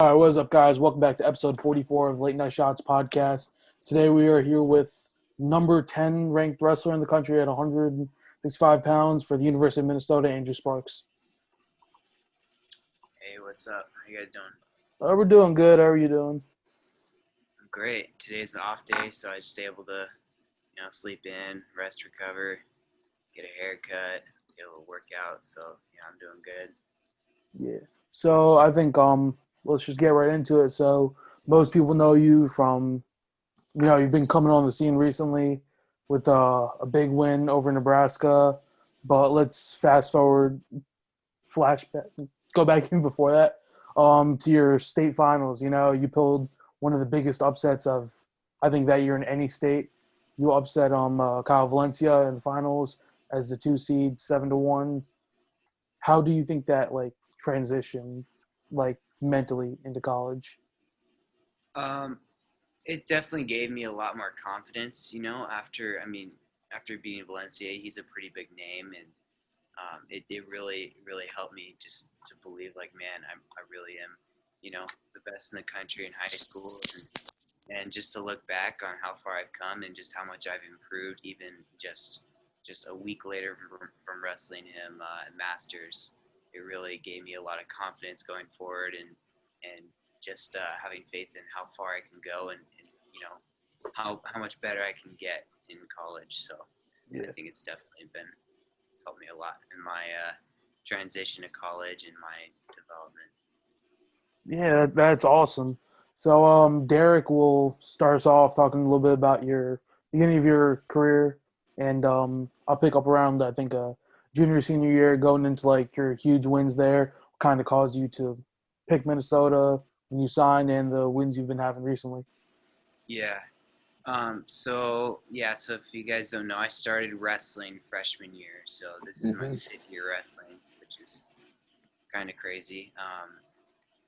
All right, what's up, guys? Welcome back to episode 44 of Late Night Shots podcast. Today we are here with number 10 ranked wrestler in the country at 165 pounds for the University of Minnesota, Andrew Sparks. Hey, what's up? How you guys doing? We're doing good. How are you doing? I'm great. Today's an off day, so I just able to, sleep in, rest, recover, get a haircut, get a little workout. So, I'm doing good. Yeah. So I think let's just get right into it. So most people know you from you've been coming on the scene recently with a big win over Nebraska, but let's fast forward, flashback, go back even before that, to your state finals. You pulled one of the biggest upsets of, I think, that year in any state. You upset Kyle Valencia in the finals as the 2 seed, 7-1. How do you think that transition, mentally into college? Um, it definitely gave me a lot more confidence, after beating Valencia. He's a pretty big name, and it really helped me just to believe, like, man, I really am, the best in the country in high school. And just to look back on how far I've come and just how much I've improved, even just a week later from wrestling him at Masters, it really gave me a lot of confidence going forward, and just having faith in how far I can go, and how much better I can get in college. So Yeah. I think it's helped me a lot in my transition to college and my development. Yeah, that's awesome. So, Derek will start us off talking a little bit about your beginning of your career, and I'll pick up around, I think, junior senior year, going into your huge wins there. What kind of caused you to pick Minnesota when you signed, and the wins you've been having recently? Yeah. So if you guys don't know, I started wrestling freshman year. So this is my fifth year wrestling, which is kind of crazy.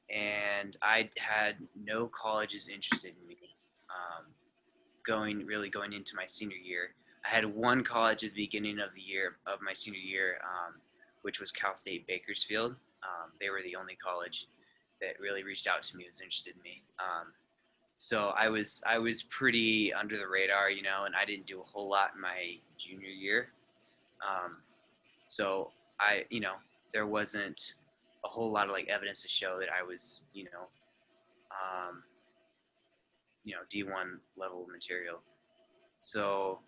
And I had no colleges interested in me. Going into my senior year, I had one college at the beginning of the year of my senior year, which was Cal State Bakersfield. They were the only college that really reached out to me, was interested in me. So I was pretty under the radar, and I didn't do a whole lot in my junior year. Um, so there wasn't a whole lot of evidence to show that I was, um, D1 level material. So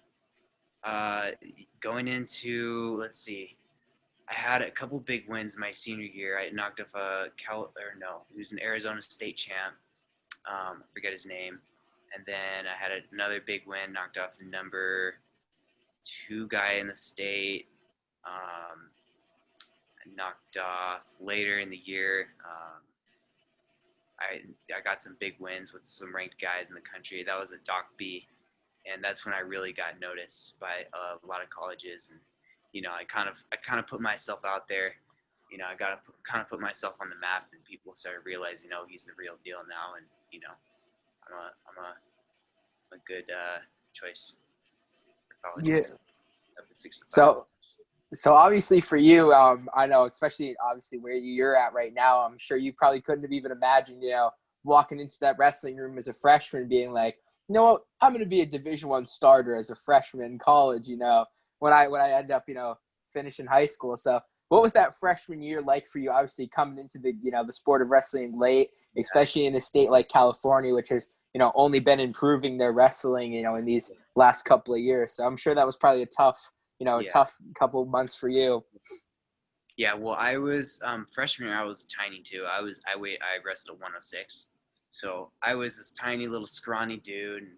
going into, let's see, I had a couple big wins my senior year. I knocked off he was an Arizona State champ. I forget his name. And then I had another big win, knocked off the number 2 guy in the state. I knocked off later in the year. I got some big wins with some ranked guys in the country. That was at Doc B, and that's when I really got noticed by a lot of colleges. And I kind of put myself out there. I got to kind of put myself on the map, and people started realizing, he's the real deal now, and I'm a good choice for Yeah. colleges up to 65. So obviously for you, I know, especially obviously where you're at right now, I'm sure you probably couldn't have even imagined, walking into that wrestling room as a freshman, being like, you know what, I'm going to be a Division I starter as a freshman in college. When I ended up, finishing high school. So what was that freshman year like for you? Obviously coming into the sport of wrestling late, especially in a state like California, which has only been improving their wrestling, in these last couple of years. So I'm sure that was probably a tough couple of months for you. Yeah, well, I was freshman year. I was tiny too. I wrestled at 106, so I was this tiny little scrawny dude. And,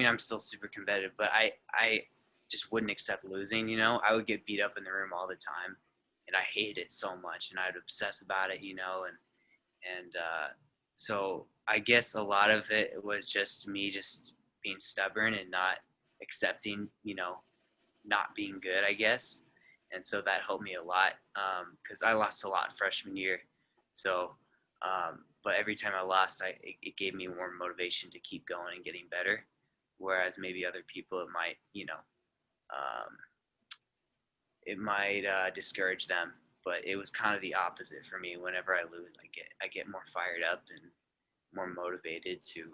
I'm still super competitive, but I just wouldn't accept losing. I would get beat up in the room all the time, and I hated it so much, and I'd obsess about it. So I guess a lot of it was just me just being stubborn and not accepting, not being good, I guess. And so that helped me a lot, because I lost a lot freshman year. So, but every time I lost, it gave me more motivation to keep going and getting better. Whereas maybe other people, it might discourage them. but it was kind of the opposite for me. Whenever I lose, I get more fired up and more motivated to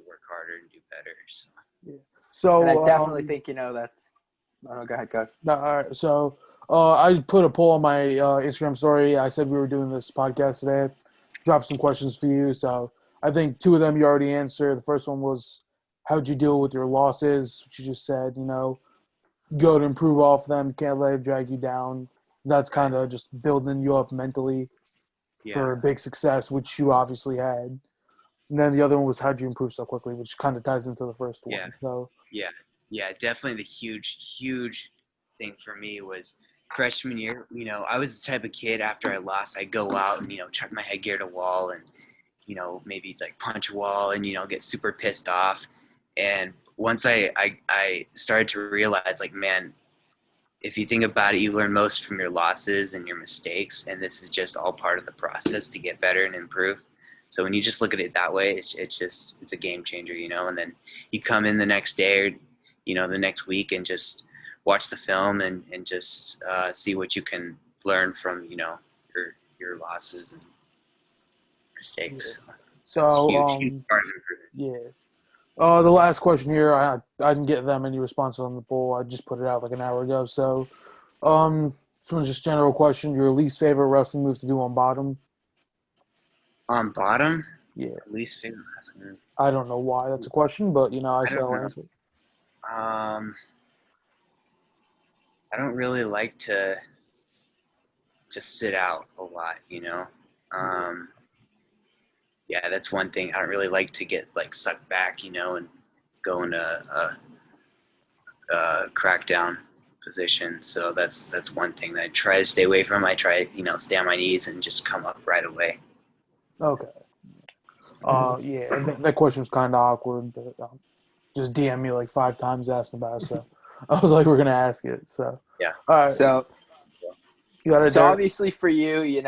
work harder and do better. So. Yeah. So And I definitely think, that's – oh, go ahead, go. No, all right. So I put a poll on my Instagram story. I said we were doing this podcast today. Dropped some questions for you. So I think two of them you already answered. The first one was, how'd you deal with your losses? Which you just said, go to improve off them. Can't let it drag you down. That's kind of just building you up mentally for big success, which you obviously had. And then the other one was, how'd you improve so quickly, which kind of ties into the first one. So Yeah, definitely the huge thing for me was freshman year. I was the type of kid after I lost, I'd go out and, chuck my headgear at a wall and, maybe like punch a wall and, get super pissed off. And once I started to realize, like, man, if you think about it, you learn most from your losses and your mistakes. And this is just all part of the process to get better and improve. So when you just look at it that way, it's a game changer, and then you come in the next day or, the next week and just watch the film and just see what you can learn from, your losses and mistakes. So huge part of improvement. The last question here, I didn't get that many responses on the poll. I just put it out like an hour ago. So this one's just a general question. Your least favorite wrestling move to do on bottom? On bottom? Yeah. Least favorite wrestling move? I don't know why that's a question, but, I shall answer. I don't really like to just sit out a lot, Yeah, that's one thing. I don't really like to get, like, sucked back, and go into a crackdown position. So that's one thing that I try to stay away from. I try, stay on my knees and just come up right away. Okay. That question was kind of awkward, but just DM me like 5 times asking about it, so I was like, we're gonna ask it. So yeah. All right. So So obviously for you,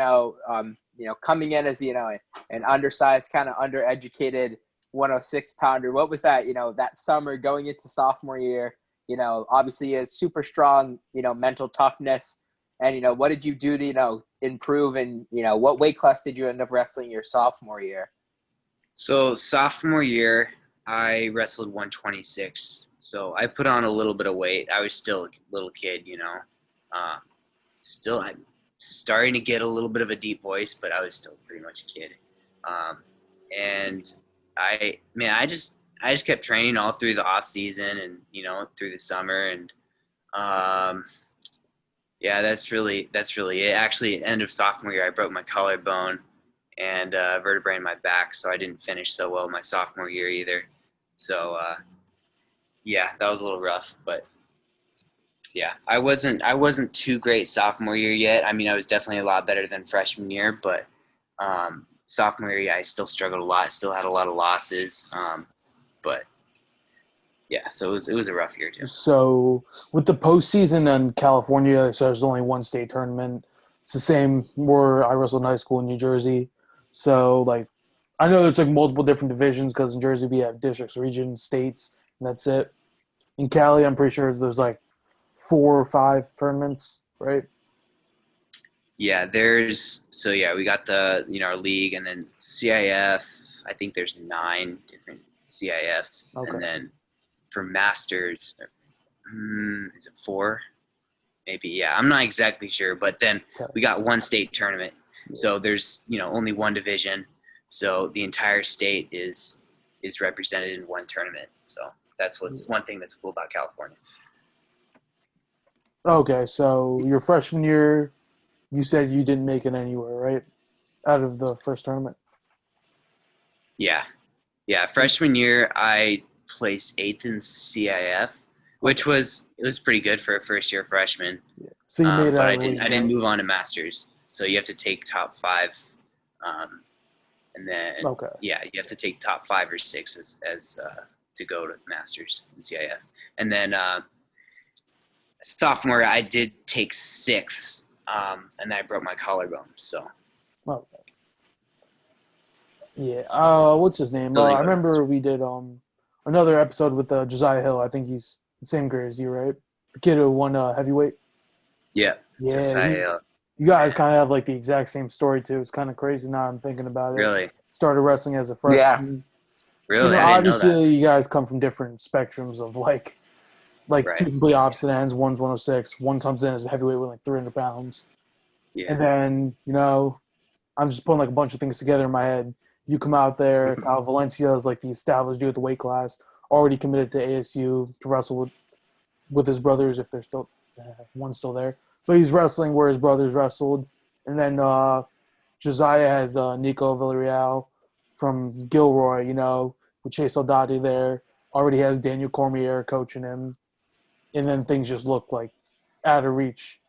coming in as an undersized, kind of undereducated 106 pounder. What was that? That summer going into sophomore year. Obviously a super strong, mental toughness. And what did you do to improve? And what weight class did you end up wrestling your sophomore year? So sophomore year, I wrestled 126. So I put on a little bit of weight. I was still a little kid, Still, I'm starting to get a little bit of a deep voice, but I was still pretty much a kid. And I just kept training all through the off season and, through the summer. And, that's really it. Actually, end of sophomore year, I broke my collarbone and vertebrae in my back, so I didn't finish so well my sophomore year either. So, that was a little rough, but yeah, I wasn't too great sophomore year yet. I mean, I was definitely a lot better than freshman year, but sophomore year, I still struggled a lot. Still had a lot of losses, but yeah, so it was a rough year too. So with the postseason in California, so there's only one state tournament. It's the same where I wrestled in high school in New Jersey. So like, I know there's like multiple different divisions because in Jersey we have districts, regions, states, and that's it. In Cali, I'm pretty sure there's like 4 or 5 tournaments, right? Yeah, we got the, our league, and then CIF, I think there's 9 different CIFs. Okay. And then for Masters, is it 4? Maybe, yeah. I'm not exactly sure, but then we got one state tournament. Yeah. So there's, only one division. So the entire state is represented in one tournament. So that's one thing that's cool about California. Okay, so your freshman year, you said you didn't make it anywhere, right? Out of the first tournament? Yeah. Freshman year, I placed 8th in CIF, which was pretty good for a first-year freshman. Yeah. So you made it but out I didn't move on to Masters. So you have to take top 5, and then you have to take top 5 or 6 as to go to Masters in CIF, and then. Sophomore, I did take 6th, and I broke my collarbone. So, okay. Yeah. What's his name? I remember we did another episode with Josiah Hill. I think he's the same grade as you, right? The kid who won heavyweight. Yeah. Josiah Hill. You guys kind of have like the exact same story too. It's kind of crazy now I'm thinking about it. Really, Started wrestling as a Yeah. freshman. You really, know, I didn't know that. obviously you guys come from different spectrums of like two Right. complete opposite ends. One's 106. One comes in as a heavyweight with like 300 pounds. Yeah. And then, you know, I'm just putting like a bunch of things together in my head. You come out there, Kyle Valencia is like the established dude at the weight class, already committed to ASU to wrestle with his brothers if they're still one's still there. But he's wrestling where his brothers wrestled. And then Josiah has Nico Villarreal from Gilroy, you know, with Chase Eldati there. Already has Daniel Cormier coaching him. And then things just look like out of reach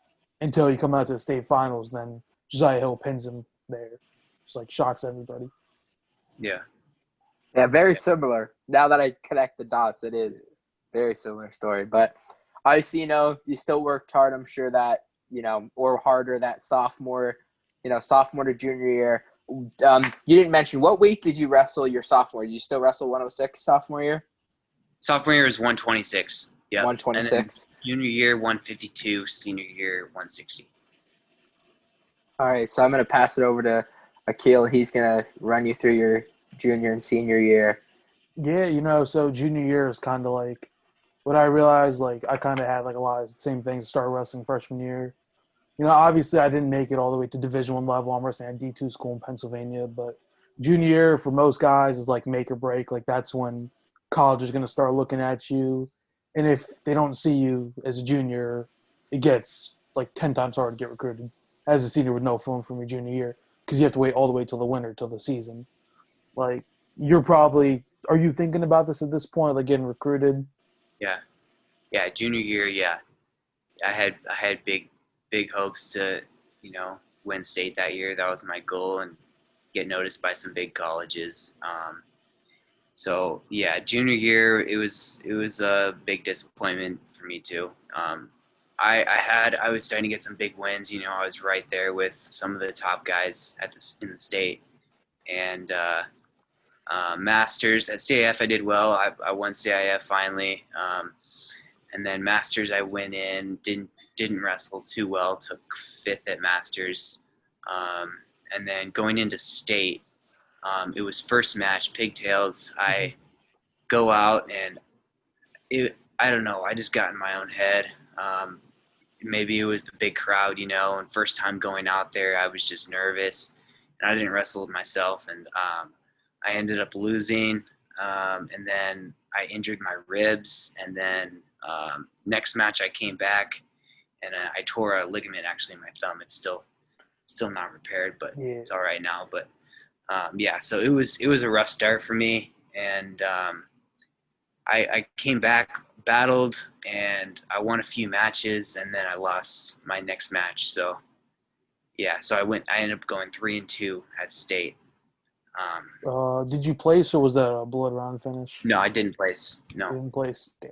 until you come out to the state finals. Then Josiah Hill pins him there. Just like shocks everybody. Yeah. Yeah, very similar. Now that I connect the dots, it is very similar story. But obviously, you know, you still worked hard. I'm sure that, you know, or harder that sophomore to junior year. You didn't mention, what weight did you wrestle your sophomore? Did you still wrestle 106 sophomore year? Sophomore year was 126. Yeah. 126. Junior year 152. Senior year 160. All right, so I'm going to pass it over to Akil. He's going to run you through your junior and senior year. Yeah, you know, so junior year is kind of like what I realized. Like I kind of had like a lot of the same things to start wrestling freshman year. You know, obviously I didn't make it all the way to Division I level. I'm wrestling at D2 school in Pennsylvania, but junior year for most guys is like make or break. Like that's when college is going to start looking at you, and if they don't see you as a junior, it gets like 10 times harder to get recruited as a senior with no film from your junior year because you have to wait all the way till the winter, till the season. Like you're probably are you thinking about this at this point, like getting recruited? Yeah. Yeah. Junior year. Yeah. I had big hopes to, win state that year. That was my goal and get noticed by some big colleges. So yeah, junior year it was a big disappointment for me too. I was starting to get some big wins. You know, I was right there with some of the top guys in the state, and Masters at CIF I did well. I won CIF finally. And then Masters, I went in, didn't wrestle too well, took fifth at Masters. And then going into state, it was first match, pigtails. I go out and I don't know, I just got in my own head. Maybe it was the big crowd, and first time going out there, I was just nervous and I didn't wrestle myself. And I ended up losing. And then I injured my ribs. And then next match I came back and I tore a ligament actually in my thumb. It's still not repaired, but It's all right now. But so it was a rough start for me, and I came back, battled, and I won a few matches, and then I lost my next match. So I ended up going 3-2 at state. Did you place or was that a blood round finish? No, I didn't place. No. Didn't place. Damn.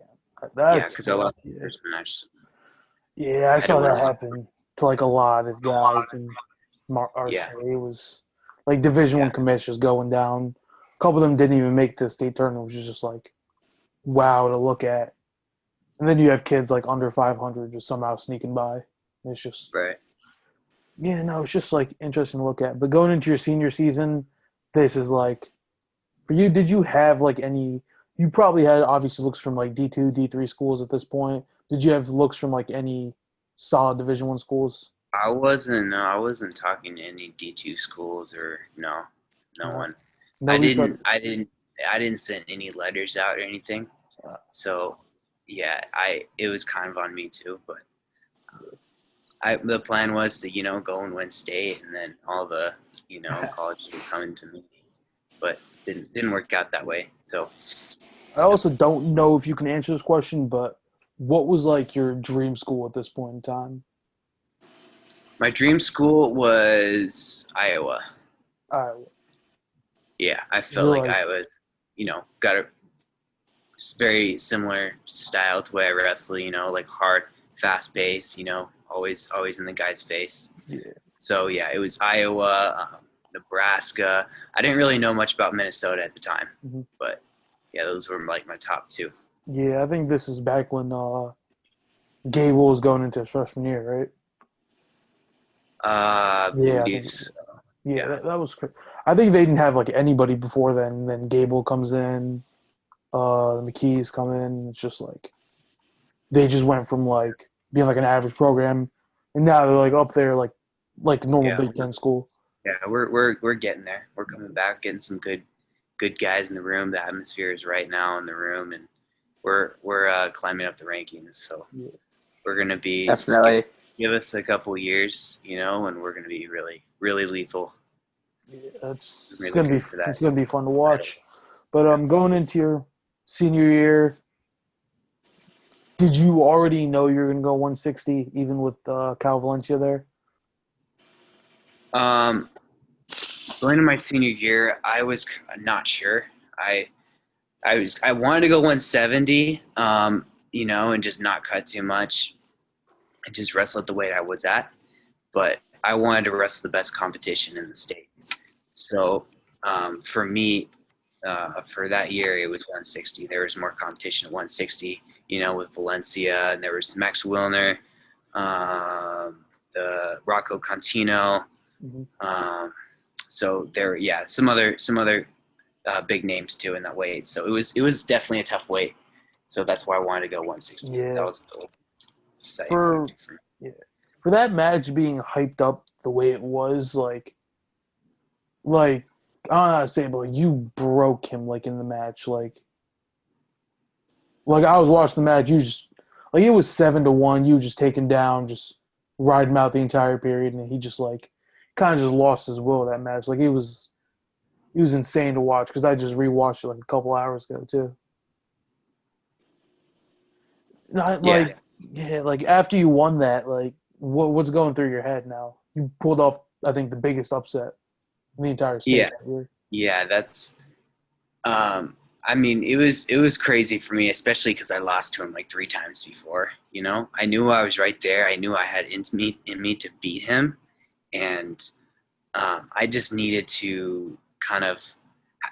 Because I lost the first match. Yeah, I saw that happen to like a lot of guys in our state. It was like Division I commissions going down. A couple of them didn't even make the state tournament, which is just like wow to look at. And then you have kids like under 500 just somehow sneaking by. And it's just right. Yeah, no, it's just like interesting to look at. But going into your senior season, this is like for you. Did you have like any? You probably had obviously looks from like D2, D3 schools at this point. Did you have looks from like any solid Division I schools? I wasn't talking to any D2 schools or no one. No, I didn't send any letters out or anything. So yeah, it was kind of on me too, but the plan was to, go and win state and then all the, colleges were coming to me, but didn't work out that way. So I also don't know if you can answer this question, but what was like your dream school at this point in time? My dream school was Iowa. Iowa. Yeah, I felt like Iowa's, got a very similar style to the way I wrestle, like hard, fast pace, always in the guy's face. Yeah. So yeah, it was Iowa, Nebraska. I didn't really know much about Minnesota at the time, but yeah, those were like my top two. Yeah, I think this is back when Gable was going into his freshman year, right? Yeah, I think beliefs. yeah, Yeah. that was. I think they didn't have like anybody before then. Then Gable comes in, McKee's come in. It's just like they just went from like being like an average program, and now they're like up there like a normal Yeah. Big Ten school. Yeah. We're getting there. We're coming back, getting some good guys in the room. The atmosphere is right now in the room, and we're climbing up the rankings. So Yeah. we're gonna be just Definitely. give us a couple years, and we're gonna be really really lethal. Yeah, I'm it's really gonna be good for that. fun to watch. But Yeah. going into your senior year, did you already know you were gonna go 160 even with Cal Valencia there? Um, Going to my senior year, I was not sure. I wanted to go 170, and just not cut too much and just wrestle at the weight I was at. But I wanted to wrestle the best competition in the state. So for me, for that year, it was 160. There was more competition at 160, with Valencia, and there was Max Wilner, the Rocco Contino. Mm-hmm. So there, yeah, some other big names too in that weight. So it was definitely a tough weight. So that's why I wanted to go 160. Yeah. That was the deciding For factor for me. yeah, for that match being hyped up the way it was, like I don't know how to say it, but like you broke him like in the match, like I was watching the match, you just like it was 7-1, you just taking down, just ride him out the entire period, and he just like kind of just lost his will that match. Like it was insane to watch because I just rewatched it like a couple hours ago too. Not Yeah, like yeah, like after you won that, like what's going through your head now? You pulled off, I think, the biggest upset in the entire state yeah, that year. yeah. That's. I mean, it was crazy for me, especially because I lost to him like 3 times before. I knew I was right there. I knew I had in me to beat him, and I just needed to kind of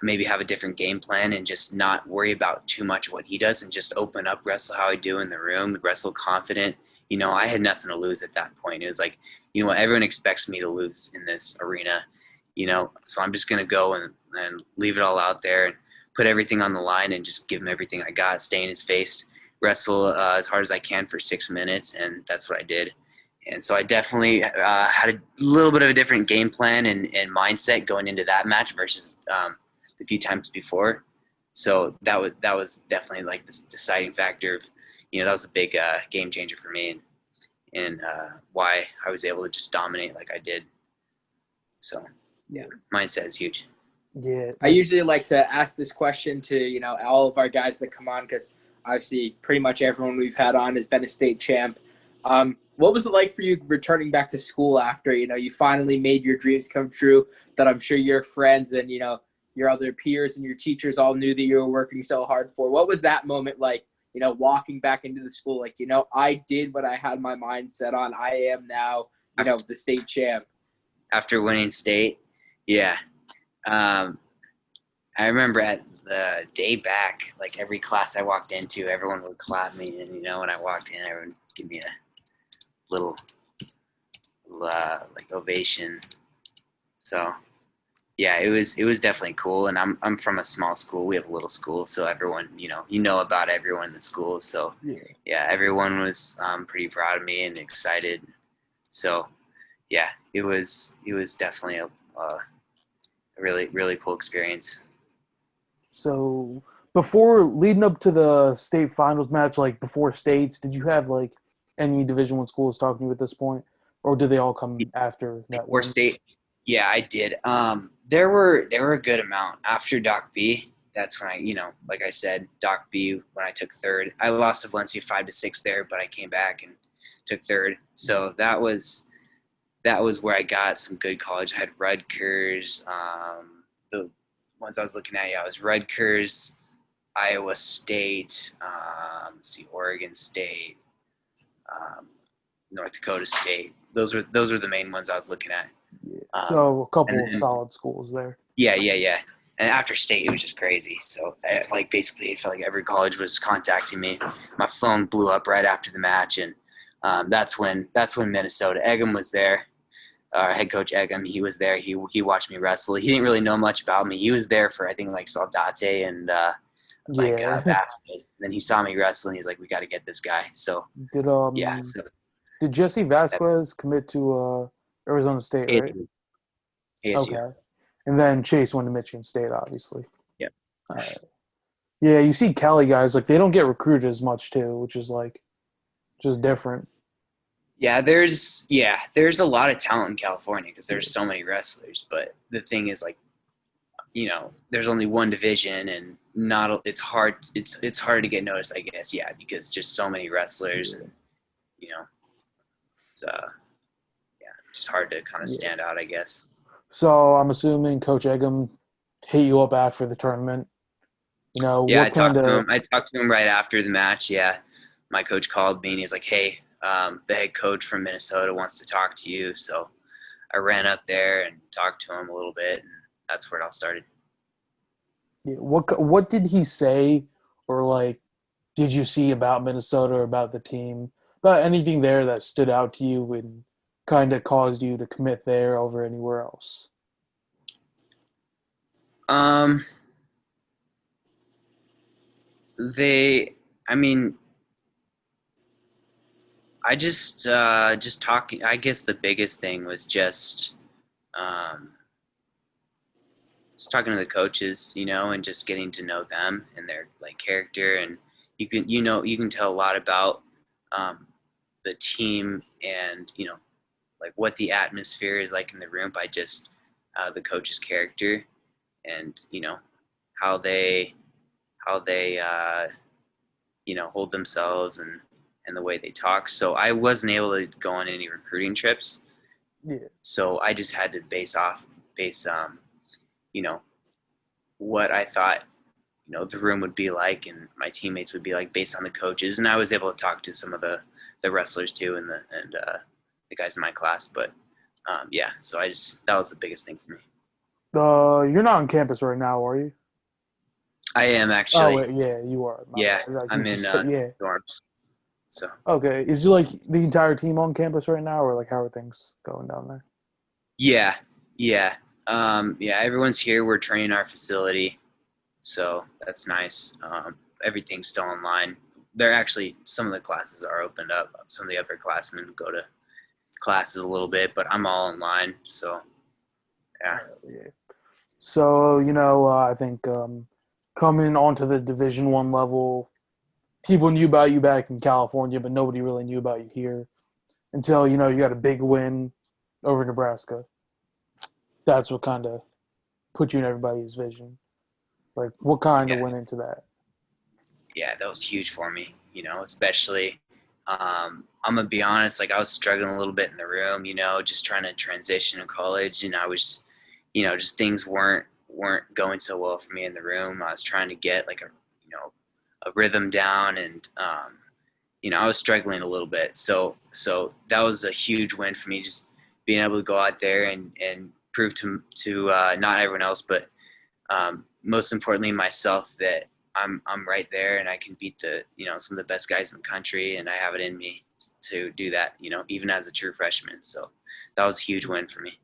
maybe have a different game plan and just not worry about too much what he does and just open up, wrestle how I do in the room, wrestle confident. I had nothing to lose at that point. It was like, what, everyone expects me to lose in this arena, so I'm just going to go and leave it all out there and put everything on the line and just give him everything I got, stay in his face, wrestle as hard as I can for 6 minutes. And that's what I did. And so I definitely had a little bit of a different game plan and mindset going into that match versus the few times before. So that was definitely like the deciding factor of, that was a big game changer for me and why I was able to just dominate like I did. So yeah, mindset is huge. Yeah, I usually like to ask this question to, all of our guys that come on because obviously pretty much everyone we've had on has been a state champ. What was it like for you returning back to school after, you finally made your dreams come true that I'm sure your friends and, your other peers and your teachers all knew that you were working so hard for? What was that moment like, walking back into the school? Like, I did what I had my mind set on. I am now, the state champ. After winning state, yeah. I remember at the day back, like every class I walked into, everyone would clap me. And, when I walked in, everyone would give me a little like ovation. So yeah, it was definitely cool. And I'm from a small school. We have a little school, so everyone, about everyone in the school. So yeah, everyone was pretty proud of me and excited. So yeah, it was definitely a really really cool experience. So before leading up to the state finals match, like before states, did you have like any Division One schools talking to you at this point, or did they all come after that Or win? state, yeah, I did. There were a good amount after Doc B. That's when I, like I said, Doc B. When I took third, I lost to Valencia 5-6 there, but I came back and took third. So that was where I got some good college. I had Rutgers. The ones I was looking at, yeah, it was Rutgers, Iowa State. Let's see, Oregon State, North Dakota State. Those were the main ones I was looking at. So a couple and of then- solid schools there. Yeah. And after state, it was just crazy. So, basically, it felt like every college was contacting me. My phone blew up right after the match, and that's when Minnesota Egham was there. our head coach Egum, he was there. He watched me wrestle. He didn't really know much about me. He was there for, I think, like Saldate and Yeah. Vasquez. Then he saw me wrestle and he's like, we got to get this guy. So Did yeah, so did Jesse that Vasquez commit to Arizona State, right? ASU. ASU. Okay. And then Chase went to Michigan State, obviously. Yep. All right. Yeah, you see Cali guys, like, they don't get recruited as much, too, which is, like, just different. Yeah, there's a lot of talent in California because there's so many wrestlers. But the thing is, like, there's only one division, and it's hard to get noticed, I guess. Yeah, because just so many wrestlers, and it's just hard to kind of stand out, I guess. So I'm assuming Coach Egum hit you up after the tournament. Yeah, what kind of? I talked to him right after the match. Yeah, my coach called me and he's like, "Hey, the head coach from Minnesota wants to talk to you." So I ran up there and talked to him a little bit, and that's where it all started. Yeah, what did he say, or like, did you see about Minnesota or about the team, about anything there that stood out to you and kind of caused you to commit there over anywhere else? I mean, I just talking. I guess the biggest thing was um, just talking to the coaches, and just getting to know them and their like character, and you can tell a lot about the team and like what the atmosphere is like in the room by just the coach's character and how they hold themselves and the way they talk. So I wasn't able to go on any recruiting trips. Yeah. So I just had to base what I thought the room would be like and my teammates would be like based on the coaches. And I was able to talk to some of the wrestlers too and the guys in my class. But so that was the biggest thing for me. You're not on campus right now, are you? I am Oh actually. wait, yeah, you are. Yeah, Like, I'm in yeah. dorms. So Okay, is you like the entire team on campus right now, or like how are things going down there? yeah. Everyone's here. We're training our facility, so that's nice. Everything's still online. Some of the classes are opened up. Some of the upperclassmen go to classes a little bit, but I'm all online. So yeah. So I think coming onto the Division I level, people knew about you back in California, but nobody really knew about you here until you got a big win over Nebraska. That's what kind of put you in everybody's vision. Like, what kind of went into that? Yeah, that was huge for me. Especially. I'm gonna be honest. Like I was struggling a little bit in the room. Just trying to transition to college, and I was, just things weren't going so well for me in the room. I was trying to get like a rhythm down, and I was struggling a little bit. So that was a huge win for me, just being able to go out there and prove to not everyone else, but most importantly myself that I'm right there and I can beat some of the best guys in the country, and I have it in me to do that, even as a true freshman. So that was a huge win for me.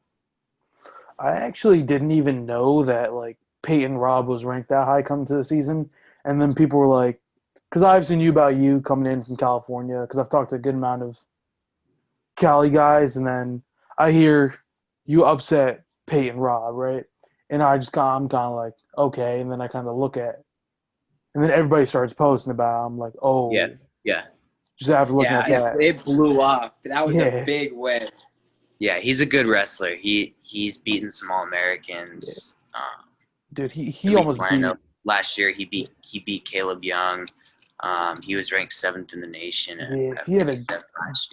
I actually didn't even know that like Peyton Robb was ranked that high coming to the season, and then people were like, because I've seen about you coming in from California, because I've talked to a good amount of Cali guys, and then I hear you upset Peyton Robb, right? And I'm kind of like, okay, and then I kind of look at, and then everybody starts posting about it. I'm like, oh, yeah. Just after looking at that, it blew up. That was Yeah. a big win. Yeah, he's a good wrestler. He's beaten some All-Americans. Dude, he almost beat. Last year he beat Caleb Young. He was ranked 7th in the nation. Yeah, he had a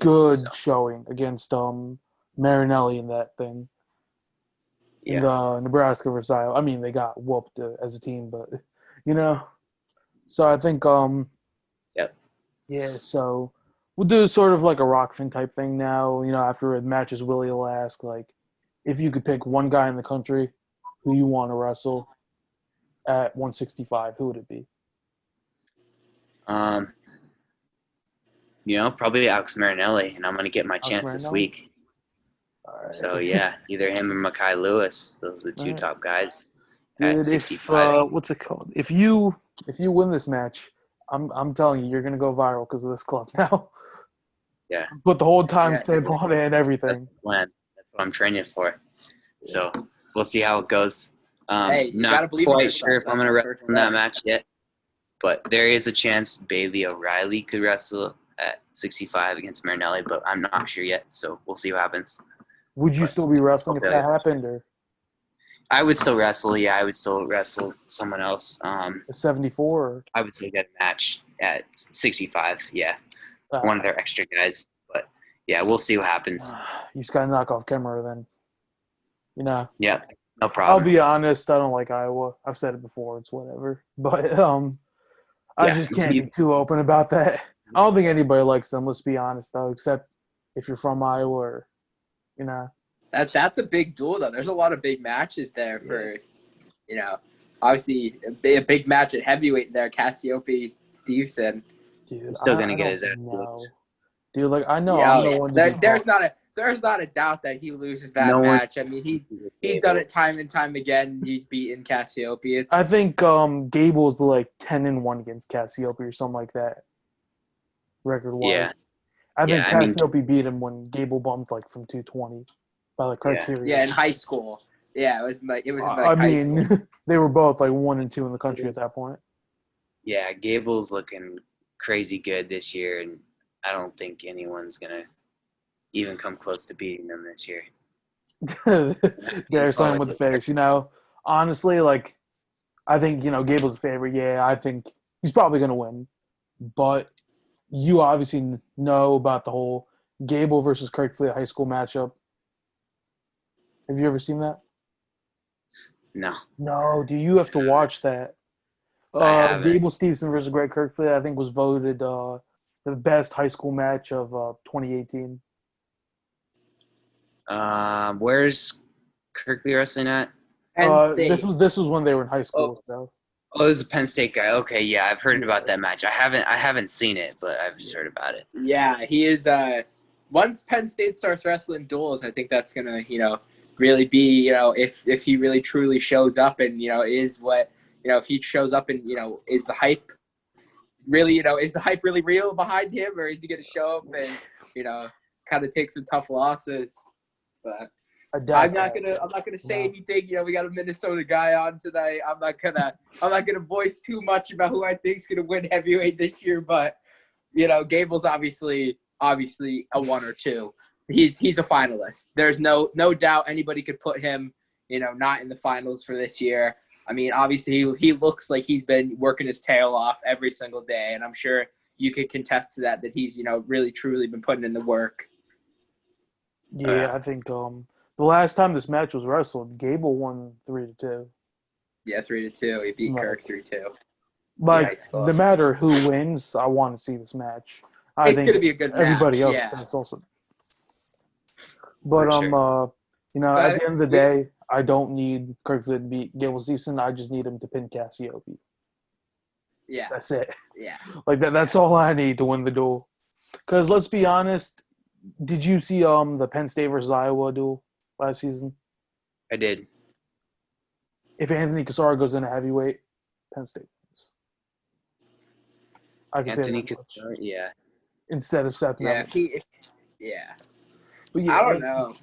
good showing against Marinelli in that thing. In the Nebraska versus Iowa. I mean, they got whooped as a team, but So I think Yep. Yeah, so we'll do sort of like a Rockfin type thing now. After matches, Willie will ask like, if you could pick one guy in the country who you want to wrestle at 165, who would it be? Probably Alex Marinelli, and I'm going to get my chance this week. All right. So yeah, either him or Mekhi Lewis. Those are the two Alright. top guys at Dude, if 65. what's it called? If you win this match, I'm telling you, you're gonna go viral because of this club now. Yeah, Put the whole Yeah. timestamp on it and that's everything. the plan. That's what I'm training for. So we'll see how it goes. Hey, you Not gotta believe in quite yourself. sure if I'm That's going to the wrestle first in that step. match yet, but there is a chance Bailey O'Reilly could wrestle at 65 against Marinelli, but I'm not sure yet. So we'll see what happens. Would you But still be wrestling if okay. that happened, or I would still wrestle. Yeah, I would still wrestle someone else. a 74? I would still get a match at 65. Yeah, Or, one of their extra guys. But yeah, we'll see what happens. you just gotta knock off Kemmerer then. You know, Yeah, no I'll problem. be honest. I don't like Iowa. I've said it before. It's whatever. But I Yeah. just can't be too open about that. I don't think anybody likes them. Let's be honest, though, except if you're from Iowa, or, you know. That's a big duel though. There's a lot of big matches there for, obviously a big match at heavyweight there. Cassiope Stevenson. Dude, He's still I gonna get don't his ass know. kicked. Dude, like I know Yeah, I'm the one to be there's not a doubt that he loses that No one- match. I mean, he's done it time and time again. He's beaten Cassiope. I think Gable's like 10-1 against Cassiope or something like that, record wise. Yeah. I think Yeah, I mean- Cassiope beat him when Gable bumped like from 220 by like criteria. Yeah, in high school. Yeah, it was in I high mean, school. they were both like 1 and 2 in the country at that point. Yeah, Gable's looking crazy good this year, and I don't think anyone's gonna even come close to beating them this year. There's something with the face, you know. Honestly, like I think Gable's a favorite. Yeah, I think he's probably gonna win, but you obviously know about the whole Gable versus Kirk Fleet high school matchup. Have you ever seen that? No, No, do you have to watch that? I haven't. Gable Stevenson versus Greg Kirkfleet, I think, was voted the best high school match of 2018. Where's Kirkley wrestling at? Penn State. This was when they were in high school. So. Oh, it was a Penn State guy. Okay, yeah, I've heard about that match. I haven't seen it, but I've just heard about it. Yeah, he is. Once Penn State starts wrestling duels, I think that's gonna, really be, if he really truly shows up and is what, if he shows up and is the hype really, is the hype really real behind him, or is he gonna show up and kind of take some tough losses? But I'm not gonna say anything. We got a Minnesota guy on tonight. I'm not gonna voice too much about who I think's gonna win heavyweight this year. But Gable's obviously a 1 or 2. He's a finalist. There's no doubt anybody could put him not in the finals for this year. I mean, obviously he looks like he's been working his tail off every single day, and I'm sure you could contest to that he's really truly been putting in the work. Yeah, I think the last time this match was wrestled, Gable won 3-2. Yeah, 3-2. He beat Kirk 3-2. Like, no matter who wins, I want to see this match. I think it's gonna be a good match. Everybody else does also. But sure. at the end of the day, I don't need Kirk to beat Gable Stevenson. I just need him to pin Cassiope. Yeah, that's it. Yeah, like that. That's all I need to win the duel. Because let's be honest, did you see the Penn State versus Iowa duel last season? I did. If Anthony Casar goes into heavyweight, Penn State wins. I can Anthony say that much. Casar, yeah. Instead of Seth Miller. But I don't know.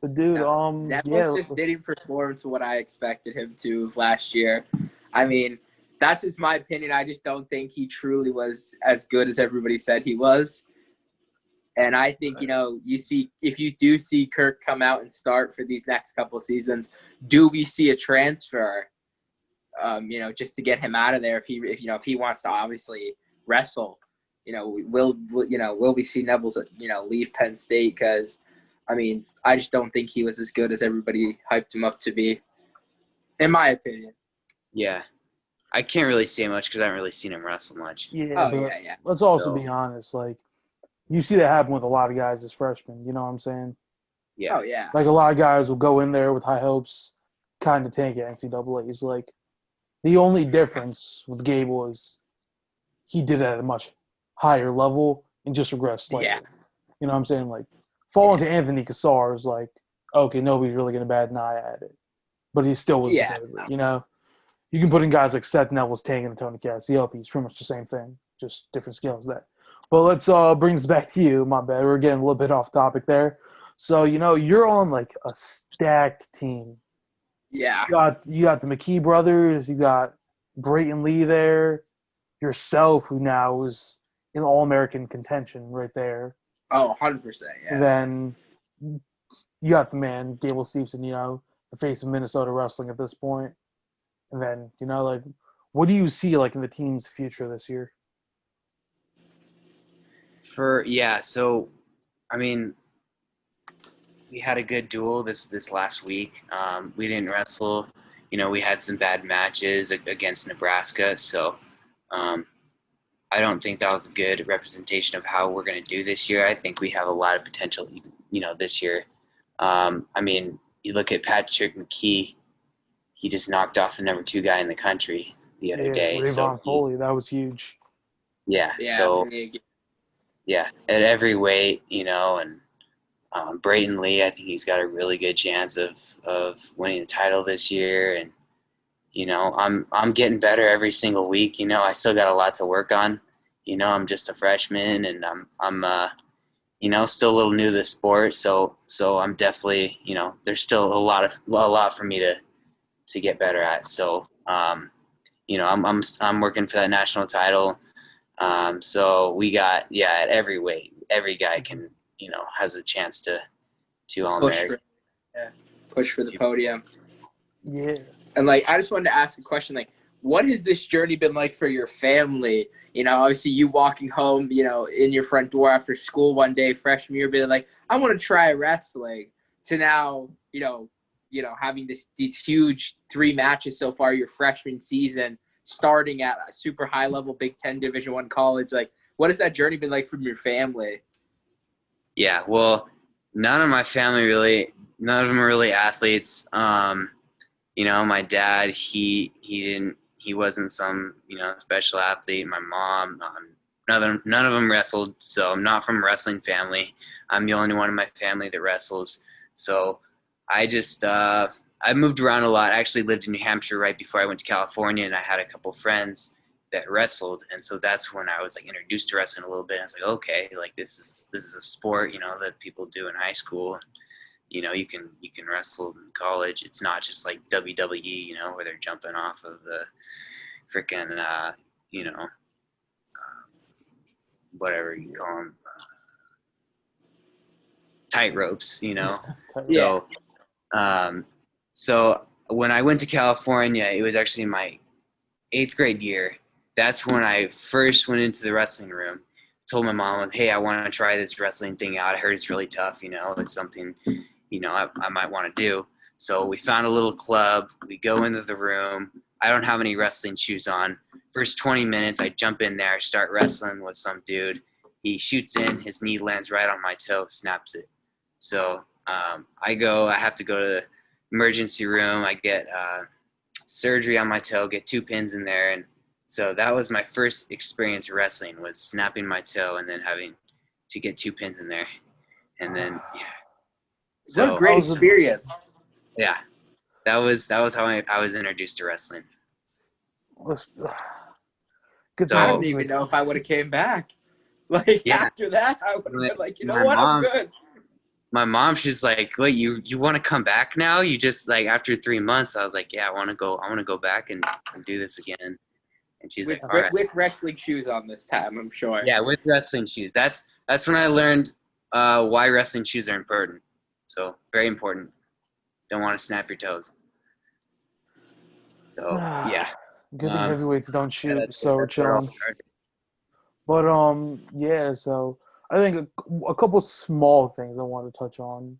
But dude, Neville's just didn't perform to what I expected him to last year. I mean, that's just my opinion. I just don't think he truly was as good as everybody said he was. And I think, if you do see Kirk come out and start for these next couple of seasons, do we see a transfer, just to get him out of there if he wants to obviously wrestle? Will we see Neville's, leave Penn State? Because, I mean, I just don't think he was as good as everybody hyped him up to be, in my opinion. Yeah. I can't really say much because I haven't really seen him wrestle much. Yeah, let's also be honest. Like, you see that happen with a lot of guys as freshmen. You know what I'm saying? Yeah. Oh, yeah. Like, a lot of guys will go in there with high hopes, kind of tank at NCAAs. Like, the only difference with Gable is he did it at a much higher level and just regressed slightly. Yeah. You know what I'm saying? Like, fall into Anthony Cassar's like, okay, nobody's really going to bat an eye at it, but he still was the favorite. You know, you can put in guys like Seth Neville's Tank and Tony Cassioppi. It's pretty much the same thing, just different scales there. But let's bring this back to you. My bad, we're getting a little bit off topic there. So you know, you're on like a stacked team. Yeah. You got the McKee brothers. You got Brayton Lee there. Yourself, who now is in All-American contention right there. Oh, 100%, yeah. And then you got the man, Gable Stevenson, you know, the face of Minnesota wrestling at this point. And then, you know, like, what do you see, like, in the team's future this year? So, I mean, we had a good duel this last week. We didn't wrestle. You know, we had some bad matches against Nebraska, so I don't think that was a good representation of how we're going to do this year. I think we have a lot of potential, you know, this year. I mean, you look at Patrick McKee, he just knocked off the number 2 guy in the country the other day. Rayvon Foley, that was huge. Yeah, so yeah, at every weight, you know, and Brayton Lee, I think he's got a really good chance of winning the title this year. And you know, I'm getting better every single week. You know, I still got a lot to work on. You know, I'm just a freshman, and I'm you know, still a little new to the sport. So I'm definitely, you know, there's still a lot for me to get better at. So you know, I'm working for that national title. So we got at every weight, every guy can, you know, has a chance to All-American. Push for the podium. Yeah. And, like, I just wanted to ask a question, like, what has this journey been like for your family? You know, obviously you walking home, you know, in your front door after school one day, freshman year, being like, I want to try wrestling, to now, you know, having these huge 3 matches so far your freshman season, starting at a super high-level Big Ten Division I college. Like, what has that journey been like from your family? Yeah, well, none of them are really athletes. You know, my dad, he wasn't some, you know, special athlete. My mom, none of them wrestled, so I'm not from a wrestling family. I'm the only one in my family that wrestles. So I just I moved around a lot. I actually lived in New Hampshire right before I went to California, and I had a couple friends that wrestled, and so that's when I was like introduced to wrestling a little bit. I was like, okay, like this is a sport, you know, that people do in high school. You know, you can wrestle in college. It's not just like WWE, you know, where they're jumping off of the freaking, you know, whatever you call them, tight ropes, you know. Yeah. So when I went to California, it was actually my 8th grade year. That's when I first went into the wrestling room. Told my mom, hey, I want to try this wrestling thing out. I heard it's really tough, you know. It's something, you know, I might want to do. So we found a little club. We go into the room. I don't have any wrestling shoes on. First 20 minutes, I jump in there, start wrestling with some dude. He shoots in. His knee lands right on my toe, snaps it. So I have to go to the emergency room. I get surgery on my toe, get 2 pins in there. And so that was my first experience wrestling, was snapping my toe and then having to get 2 pins in there. And then, yeah. So, what a great experience. Yeah. That was how I was introduced to wrestling. Good. I don't even know if I would have came back. Like, after that, I would have been like, you know what, I'm good. My mom, she's like, wait, you want to come back now? You just, like, after 3 months, I was like, yeah, I want to go back and do this again. And she's like, all right. With wrestling shoes on this time, I'm sure. Yeah, with wrestling shoes. That's when I learned why wrestling shoes are important. So, very important. Don't want to snap your toes. So, yeah. Good thing heavyweights don't shoot, so chilling. But, yeah, so I think a couple small things I want to touch on.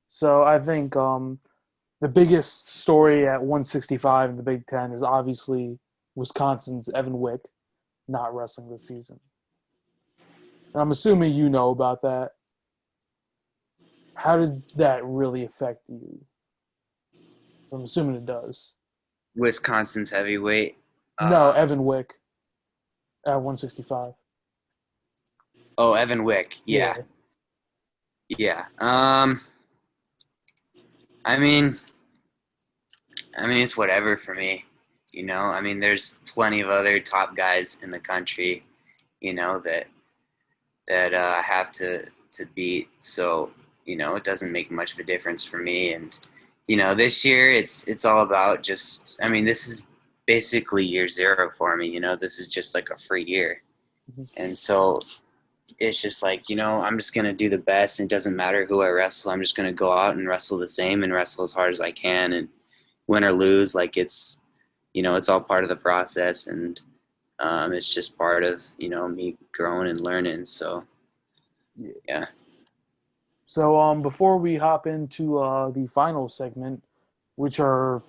So I think the biggest story at 165 in the Big Ten is obviously Wisconsin's Evan Wick not wrestling this season. And I'm assuming you know about that. How did that really affect you? So I'm assuming it does. Wisconsin's heavyweight? No, Evan Wick at 165. Oh, Evan Wick. Yeah. Yeah. I mean, it's whatever for me. I mean, there's plenty of other top guys in the country, that I have to beat. So, it doesn't make much of a difference for me. And, this year it's all about just, this is basically year zero for me. This is just like a free year. And so it's just like, I'm just going to do the best. And it doesn't matter who I wrestle. I'm just going to go out and wrestle the same and wrestle as hard as I can, and win or lose. Like it's all part of the process. And it's just part of, me growing and learning. So, yeah. So before we hop into the final segment, which are,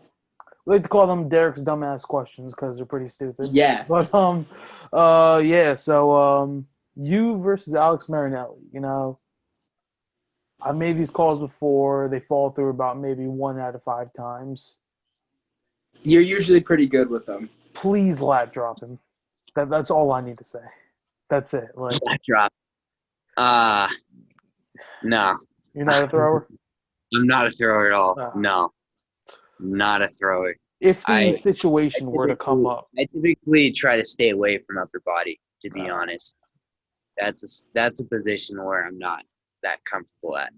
we like to call them Derek's dumbass questions because they're pretty stupid. Yeah. But you versus Alex Marinelli. I made these calls before. They fall through about maybe 1 out of 5 times. You're usually pretty good with them. Please lap drop him. That's all I need to say. That's it. Like, Lap drop. No. You're not a thrower? I'm not a thrower at all. No. Not a thrower. If the situation were to come up. I typically try to stay away from upper body, to be honest. That's a position where I'm not that comfortable at.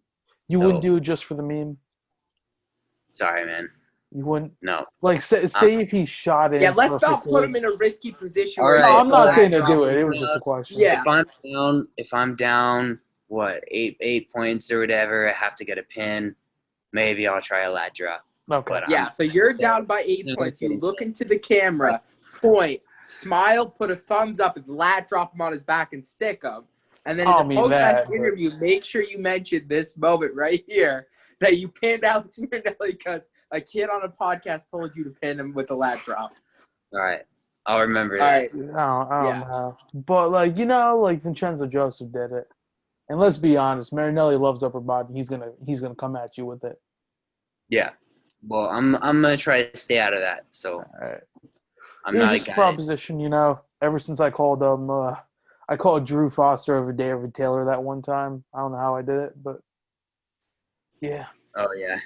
You wouldn't do it just for the meme? Sorry, man. You wouldn't? No. Like, say if he shot in. Yeah, let's not put him in a risky position. All right. No, I'm not saying to do it. It was just a question. Yeah. If I'm down, what, 8 points or whatever, I have to get a pin. Maybe I'll try a lat drop. Okay. Yeah, so you're down by 8 points. You look into the camera, point, smile, put a thumbs up, and lat drop him on his back and stick him. And then in the post-match interview, make sure you mention this moment right here that you pinned Alex Marinelli because a kid on a podcast told you to pin him with a lat drop. All right. I'll remember I that. don't know. But, like Vincenzo Joseph did it. And let's be honest, Marinelli loves upper body. He's gonna come at you with it. Yeah. Well, I'm gonna try to stay out of that. So right. I'm not a guy. Proposition, ever since I called Drew Foster over David Taylor that one time. I don't know how I did it, but yeah. Oh yeah.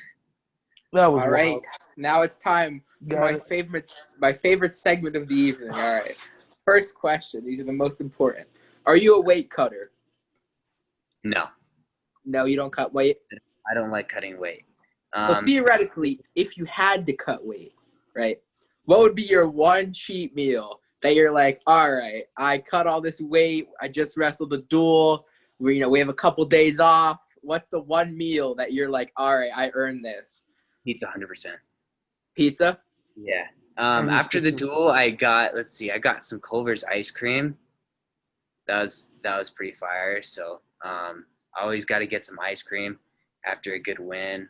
That was all wild. right. Now it's time for my favorite segment of the evening. All right. First question. These are the most important. Are you a weight cutter? No. No, you don't cut weight? I don't like cutting weight. But theoretically, if you had to cut weight, right, what would be your one cheat meal that you're like, all right, I cut all this weight. I just wrestled a duel. We have a couple days off. What's the one meal that you're like, all right, I earned this? Pizza, 100%. Pizza? Yeah. After the duel, I got some Culver's ice cream. That was pretty fire. So I always got to get some ice cream after a good win.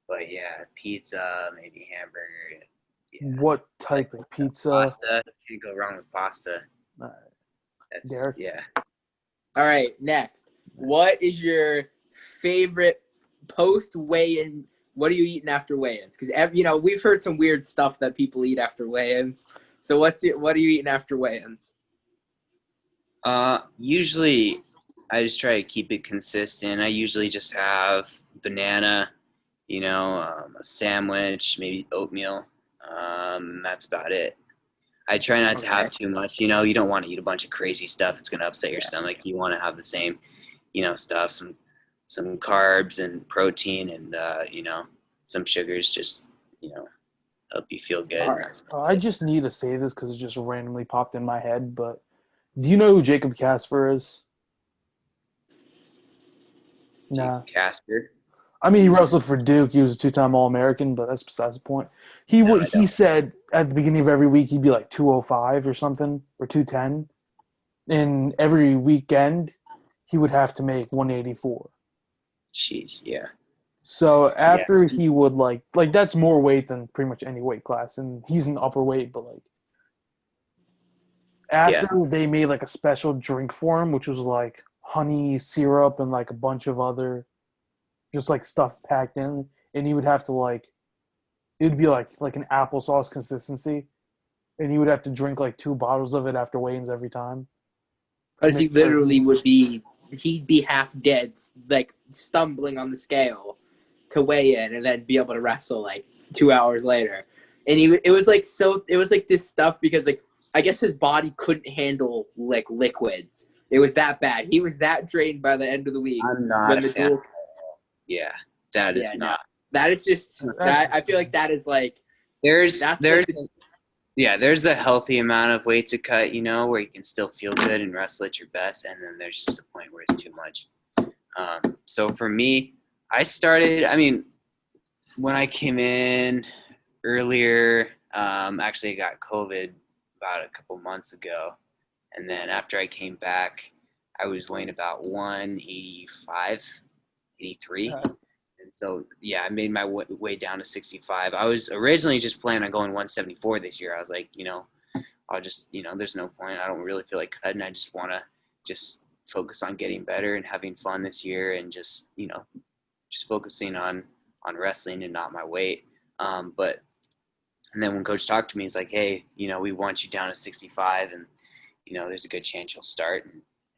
But yeah, pizza, maybe hamburger. Yeah. What type of pizza? Pasta. Can't go wrong with pasta. Derek? Yeah. All right, next. What is your favorite post-weigh-in? What are you eating after weigh-ins? Because we've heard some weird stuff that people eat after weigh-ins. So what are you eating after weigh-ins? Usually I just try to keep it consistent. I usually just have banana, a sandwich, maybe oatmeal. That's about it. I try not to have too much. You don't want to eat a bunch of crazy stuff. It's going to upset your stomach. You want to have the same, stuff, some carbs and protein and, some sugars, just, help you feel good. Right. I just need to say this because it just randomly popped in my head, but do you know who Jacob Casper is? No. Casper? He wrestled for Duke. He was a 2-time All-American, but that's besides the point. He said at the beginning of every week he'd be like 205 or something, or 210. And every weekend he would have to make 184. Jeez, yeah. So after he would like that's more weight than pretty much any weight class, and he's an upper weight, but like after they made like a special drink for him, which was like honey syrup and like a bunch of other just like stuff packed in, and he would have to it'd be like an applesauce consistency, and he would have to drink like 2 bottles of it after weigh-ins every time. Because he literally would be he'd be half dead, like stumbling on the scale to weigh in, and then be able to wrestle like 2 hours later. And it was like this stuff because like I guess his body couldn't handle like liquids. It was that bad. He was that drained by the end of the week. I'm not a fan. Yeah, that is not. No. That is just that. I feel like that is like there's a healthy amount of weight to cut, where you can still feel good and wrestle at your best, and then there's just a point where it's too much. So for me, I started. I mean, when I came in earlier, actually I got COVID about a couple months ago, and then after I came back, I was weighing about 185, 83. And so, I made my way down to 65. I was originally just planning on going 174 this year. I was like, I'll just, there's no point. I don't really feel like cutting. I just want to just focus on getting better and having fun this year and just, just focusing on wrestling and not my weight. And then when coach talked to me, he's like, hey, we want you down to 65 and, there's a good chance you'll start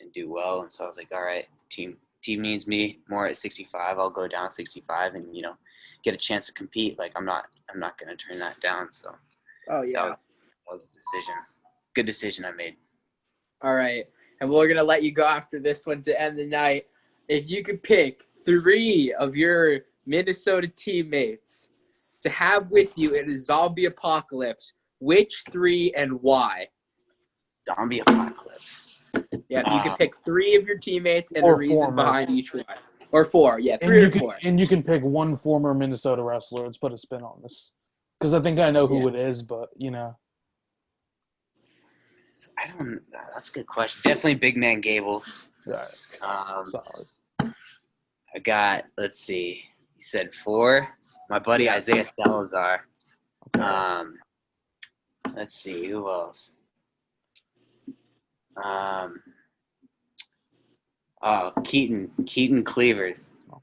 and do well. And so I was like, all right, team needs me more at 65. I'll go down 65 and, get a chance to compete. Like I'm not going to turn that down. So that was a decision. Good decision I made. All right. And we're going to let you go after this one to end the night. If you could pick 3 of your Minnesota teammates to have with you in a zombie apocalypse, which 3 and why? Zombie apocalypse. Yeah, you can pick 3 of your teammates and the reason behind each one. Or 4, 3 or 4. And you can pick one former Minnesota wrestler. Let's put a spin on this. Because I think I know who it is, but, That's a good question. Definitely big man Gable. Right. Solid. I got, let's see. You said 4. My buddy Isaiah Salazar. Okay. Let's see, who else? Keaton Cleaver,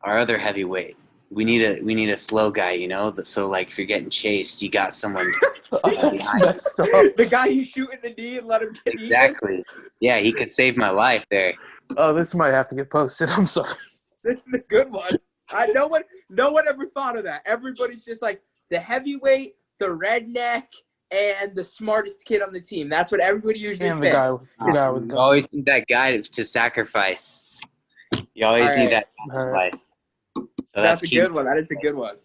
our other heavyweight. We need a slow guy, so like if you're getting chased, you got someone behind. The guy you shoot in the knee and let him get exactly. Yeah, he could save my life there. Oh, this might have to get posted. I'm sorry. This is a good one. No one ever thought of that. Everybody's just like the heavyweight, the redneck, and the smartest kid on the team. That's what everybody usually picks. The guy with you always need that guy to sacrifice. You always need that sacrifice. So that's a good one. That is a good one.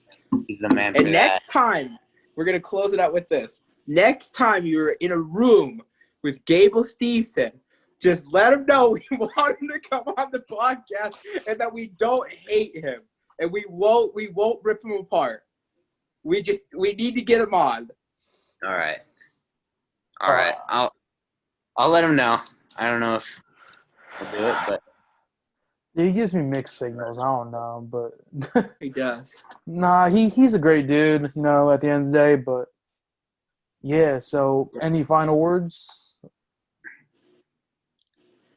He's the man. And next time, we're going to close it out with this. Next time you're in a room with Gable Stevenson, just let him know we want him to come on the podcast and that we don't hate him. And we won't rip him apart. We need to get him on. All right. I'll let him know. I don't know if he'll do it, but he gives me mixed signals. I don't know, but he does. Nah, he's a great dude, at the end of the day. But yeah. So, any final words?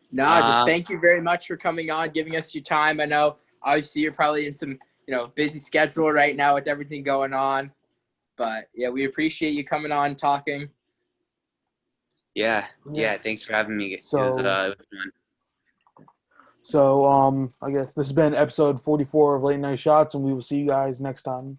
No, just thank you very much for coming on, giving us your time. I know obviously you're probably in some busy schedule right now with everything going on. But, we appreciate you coming on and talking. Yeah, thanks for having me. So, it was fun. So, I guess this has been episode 44 of Late Night Shots, and we will see you guys next time.